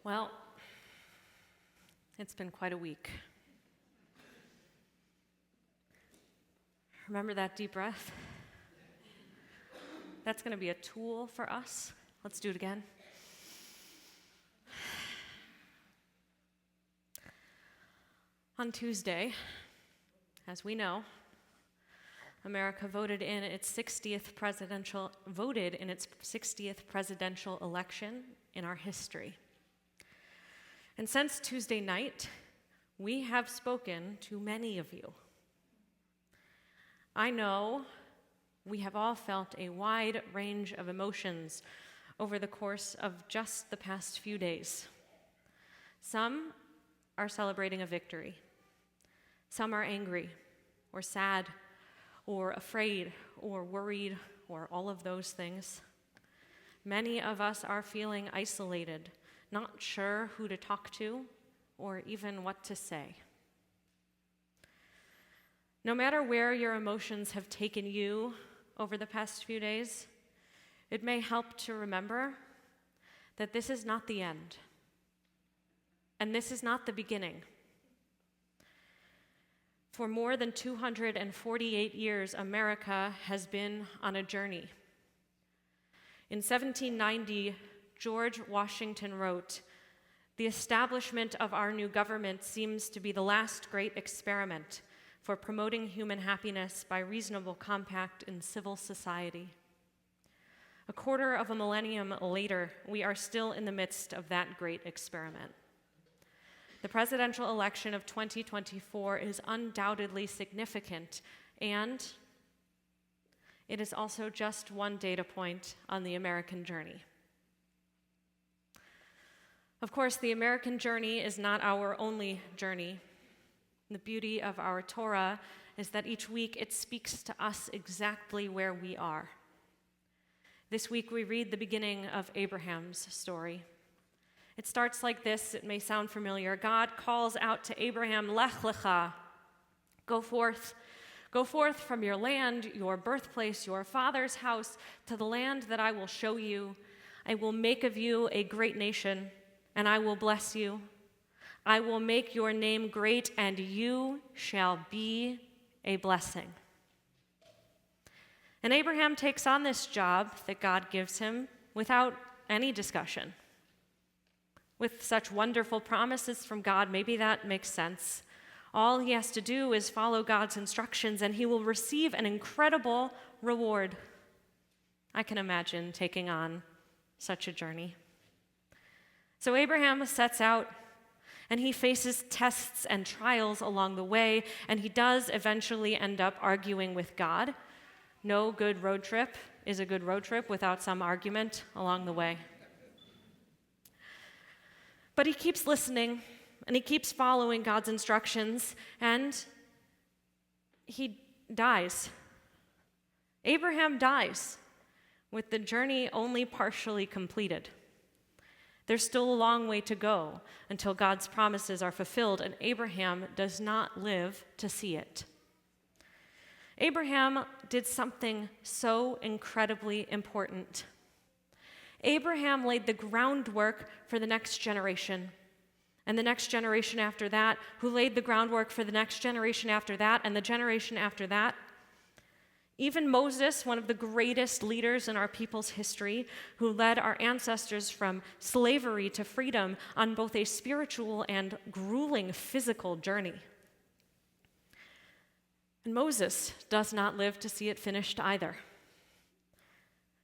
Well, it's been quite a week. Remember that deep breath? That's going to be a tool for us. Let's do it again. On Tuesday, as we know, America voted in its 60th presidential election in our history. And since Tuesday night, we have spoken to many of you. I know we have all felt a wide range of emotions over the course of just the past few days. Some are celebrating a victory. Some are angry, or sad, or afraid, or worried, or all of those things. Many of us are feeling isolated, not sure who to talk to, or even what to say. No matter where your emotions have taken you over the past few days, it may help to remember that this is not the end, and this is not the beginning. For more than 248 years, America has been on a journey. In 1790, George Washington wrote, "The establishment of our new government seems to be the last great experiment for promoting human happiness by reasonable compact in civil society." A quarter of a millennium later, we are still in the midst of that great experiment. The presidential election of 2024 is undoubtedly significant, and it is also just one data point on the American journey. Of course, the American journey is not our only journey. The beauty of our Torah is that each week it speaks to us exactly where we are. This week we read the beginning of Abraham's story. It starts like this. It may sound familiar. God calls out to Abraham, "Lech lecha," go forth from your land, your birthplace, your father's house, to the land that I will show you. I will make of you a great nation, and I will bless you. I will make your name great, and you shall be a blessing. And Abraham takes on this job that God gives him without any discussion. With such wonderful promises from God, maybe that makes sense. All he has to do is follow God's instructions, and he will receive an incredible reward. I can imagine taking on such a journey. So Abraham sets out, and he faces tests and trials along the way, and he does eventually end up arguing with God. No good road trip is a good road trip without some argument along the way. But he keeps listening, and he keeps following God's instructions, and he dies. Abraham dies, with the journey only partially completed. There's still a long way to go until God's promises are fulfilled, and Abraham does not live to see it. Abraham did something so incredibly important. Abraham laid the groundwork for the next generation, and the next generation after that, who laid the groundwork for the next generation after that, and the generation after that. Even Moses, one of the greatest leaders in our people's history, who led our ancestors from slavery to freedom on both a spiritual and grueling physical journey. And Moses does not live to see it finished either.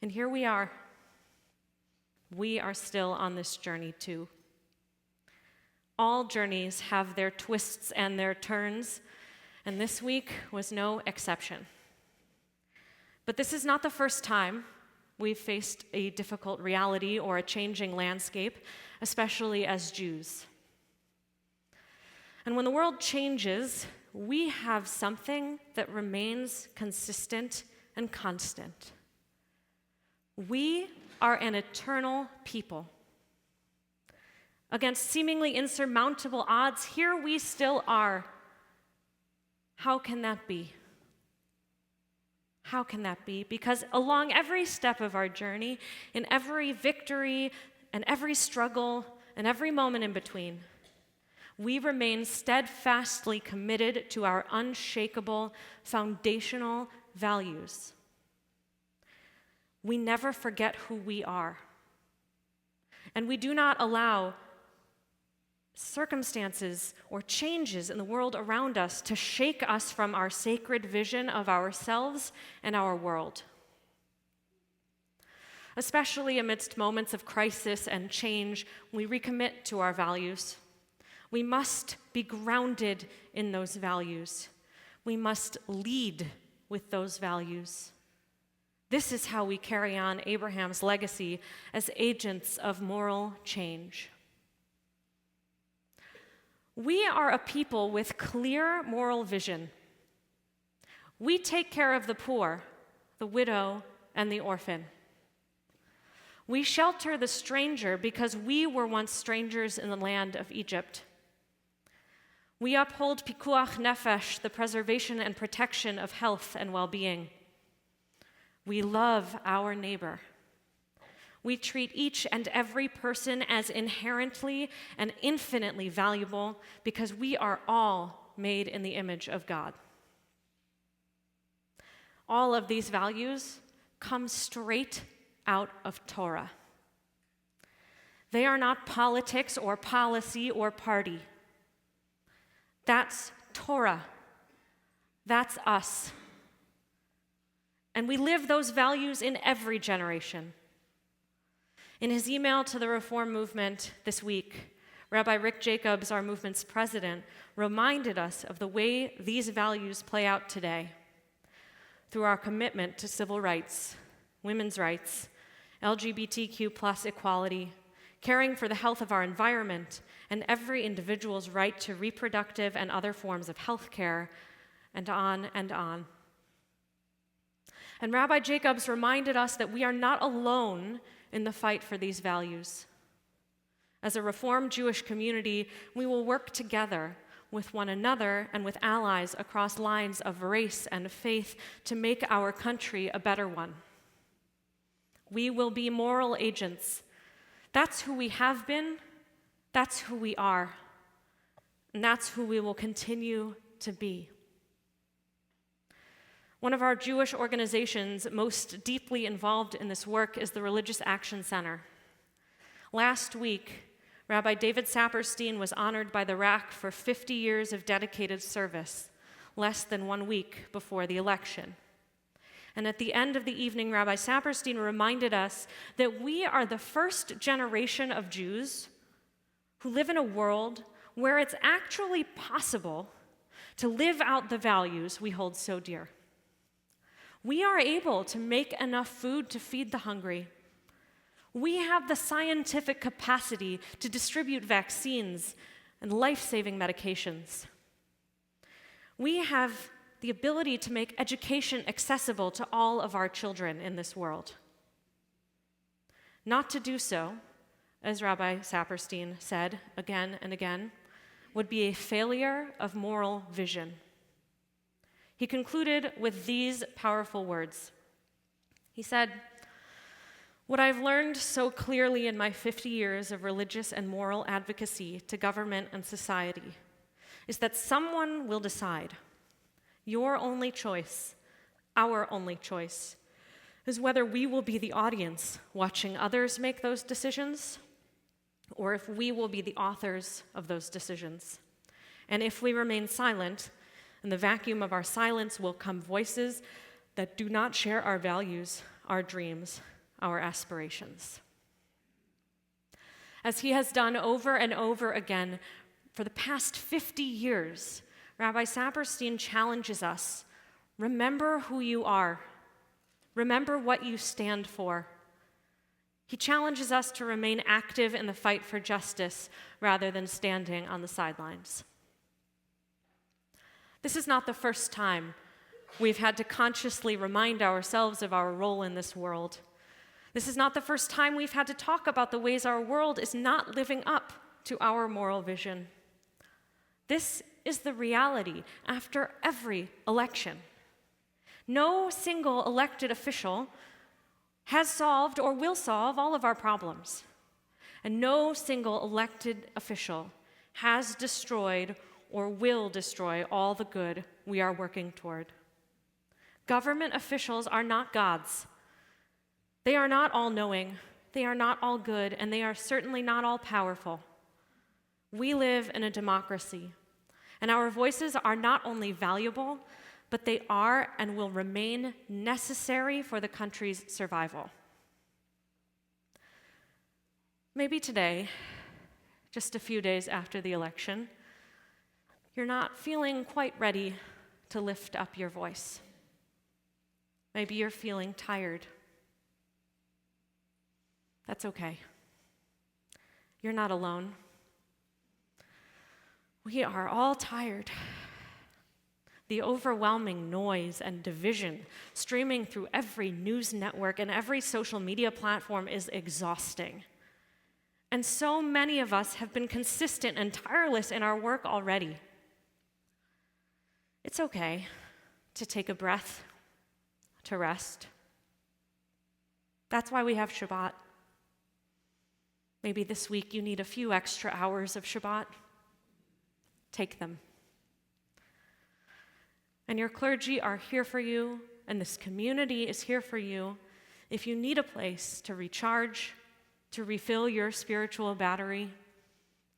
And here we are. We are still on this journey too. All journeys have their twists and their turns, and this week was no exception. But this is not the first time we've faced a difficult reality or a changing landscape, especially as Jews. And when the world changes, we have something that remains consistent and constant. We are an eternal people. Against seemingly insurmountable odds, here we still are. How can that be? How can that be? Because along every step of our journey, in every victory and every struggle and every moment in between, we remain steadfastly committed to our unshakable, foundational values. We never forget who we are, and we do not allow circumstances or changes in the world around us to shake us from our sacred vision of ourselves and our world. Especially amidst moments of crisis and change, we recommit to our values. We must be grounded in those values. We must lead with those values. This is how we carry on Abraham's legacy as agents of moral change. We are a people with clear moral vision. We take care of the poor, the widow, and the orphan. We shelter the stranger because we were once strangers in the land of Egypt. We uphold pikuach nefesh, the preservation and protection of health and well-being. We love our neighbor. We treat each and every person as inherently and infinitely valuable because we are all made in the image of God. All of these values come straight out of Torah. They are not politics or policy or party. That's Torah. That's us. And we live those values in every generation. In his email to the Reform movement this week, Rabbi Rick Jacobs, our movement's president, reminded us of the way these values play out today through our commitment to civil rights, women's rights, LGBTQ plus equality, caring for the health of our environment, and every individual's right to reproductive and other forms of health care, and on and on. And Rabbi Jacobs reminded us that we are not alone in the fight for these values. As a Reformed Jewish community, we will work together with one another and with allies across lines of race and faith to make our country a better one. We will be moral agents. That's who we have been, that's who we are, and that's who we will continue to be. One of our Jewish organizations most deeply involved in this work is the Religious Action Center. Last week, Rabbi David Saperstein was honored by the RAC for 50 years of dedicated service, less than 1 week before the election. And at the end of the evening, Rabbi Saperstein reminded us that we are the first generation of Jews who live in a world where it's actually possible to live out the values we hold so dear. We are able to make enough food to feed the hungry. We have the scientific capacity to distribute vaccines and life-saving medications. We have the ability to make education accessible to all of our children in this world. Not to do so, as Rabbi Saperstein said again and again, would be a failure of moral vision. He concluded with these powerful words. He said, "What I've learned so clearly in my 50 years of religious and moral advocacy to government and society is that someone will decide. Your only choice, our only choice, is whether we will be the audience watching others make those decisions, or if we will be the authors of those decisions. And if we remain silent, in the vacuum of our silence will come voices that do not share our values, our dreams, our aspirations." As he has done over and over again for the past 50 years, Rabbi Saperstein challenges us, remember who you are. Remember what you stand for. He challenges us to remain active in the fight for justice rather than standing on the sidelines. This is not the first time we've had to consciously remind ourselves of our role in this world. This is not the first time we've had to talk about the ways our world is not living up to our moral vision. This is the reality after every election. No single elected official has solved or will solve all of our problems. And no single elected official has destroyed or will destroy all the good we are working toward. Government officials are not gods. They are not all-knowing, they are not all good, and they are certainly not all powerful. We live in a democracy, and our voices are not only valuable, but they are and will remain necessary for the country's survival. Maybe today, just a few days after the election, you're not feeling quite ready to lift up your voice. Maybe you're feeling tired. That's okay. You're not alone. We are all tired. The overwhelming noise and division streaming through every news network and every social media platform is exhausting. And so many of us have been consistent and tireless in our work already. It's okay to take a breath, to rest. That's why we have Shabbat. Maybe this week you need a few extra hours of Shabbat. Take them. And your clergy are here for you, and this community is here for you if you need a place to recharge, to refill your spiritual battery,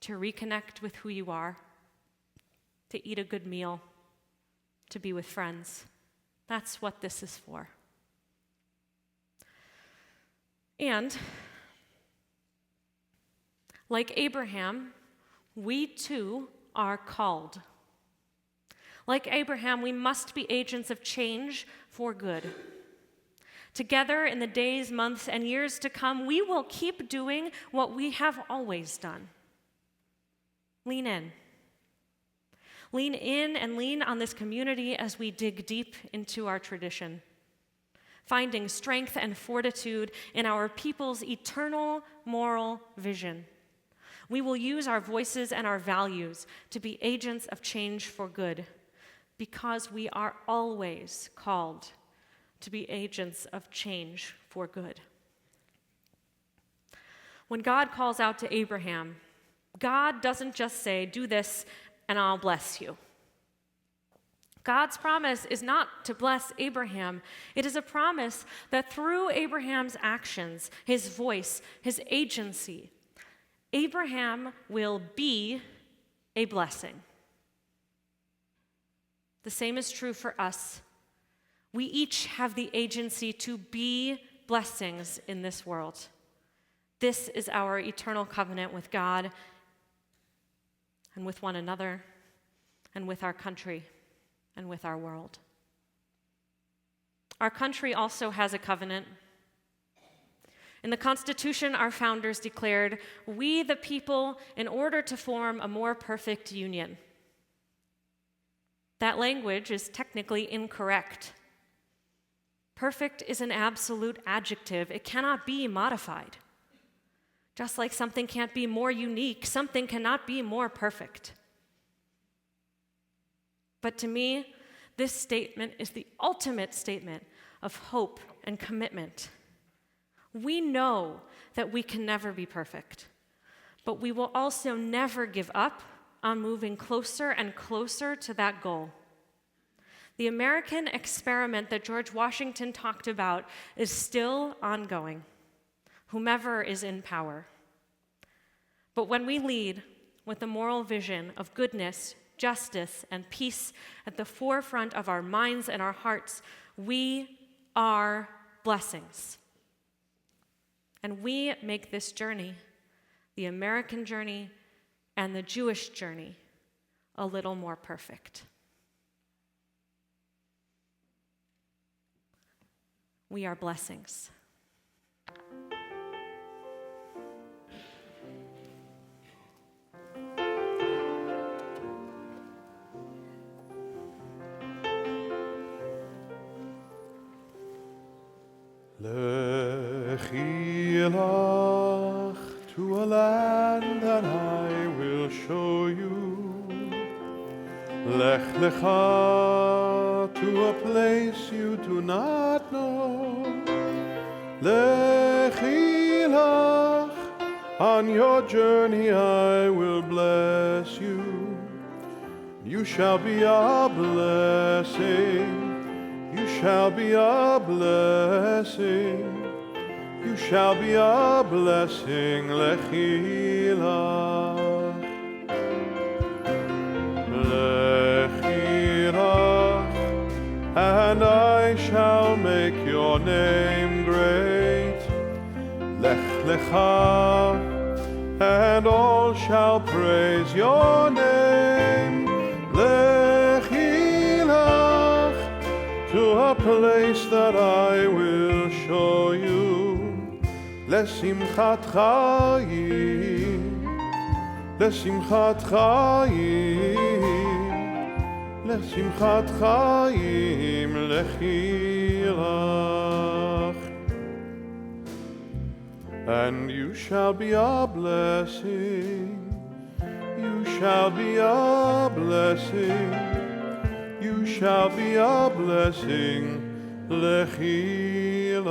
to reconnect with who you are, to eat a good meal, to be with friends. That's what this is for. And like Abraham, we too are called. Like Abraham, we must be agents of change for good. Together in the days, months, and years to come, we will keep doing what we have always done. Lean in. Lean in and lean on this community as we dig deep into our tradition, finding strength and fortitude in our people's eternal moral vision. We will use our voices and our values to be agents of change for good, because we are always called to be agents of change for good. When God calls out to Abraham, God doesn't just say, "Do this and I'll bless you." God's promise is not to bless Abraham. It is a promise that through Abraham's actions, his voice, his agency, Abraham will be a blessing. The same is true for us. We each have the agency to be blessings in this world. This is our eternal covenant with God and with one another and with our country and with our world. Our country also has a covenant. In the Constitution, our founders declared, "We the people, in order to form a more perfect union." That language is technically incorrect. Perfect is an absolute adjective. It cannot be modified. Just like something can't be more unique, something cannot be more perfect. But to me, this statement is the ultimate statement of hope and commitment. We know that we can never be perfect, but we will also never give up on moving closer and closer to that goal. The American experiment that George Washington talked about is still ongoing, whomever is in power. But when we lead with the moral vision of goodness, justice, and peace at the forefront of our minds and our hearts, we are blessings. And we make this journey, the American journey and the Jewish journey, a little more perfect. We are blessings. Lechilach to a land that I will show you. Lech lecha to a place you do not know. Lechilach On your journey I will bless you. You shall be a blessing. You shall be a blessing. You shall be a blessing. Lechilach. Lechilach. And I shall make your name great. Lech lecha, and all shall praise your name. Lechilach, to a place that I will show you. Lesimchat chayim, lesimchat chayim. Lesimchat chayim lechilach. And you shall be a blessing. You shall be a blessing. You shall be a blessing lechilach.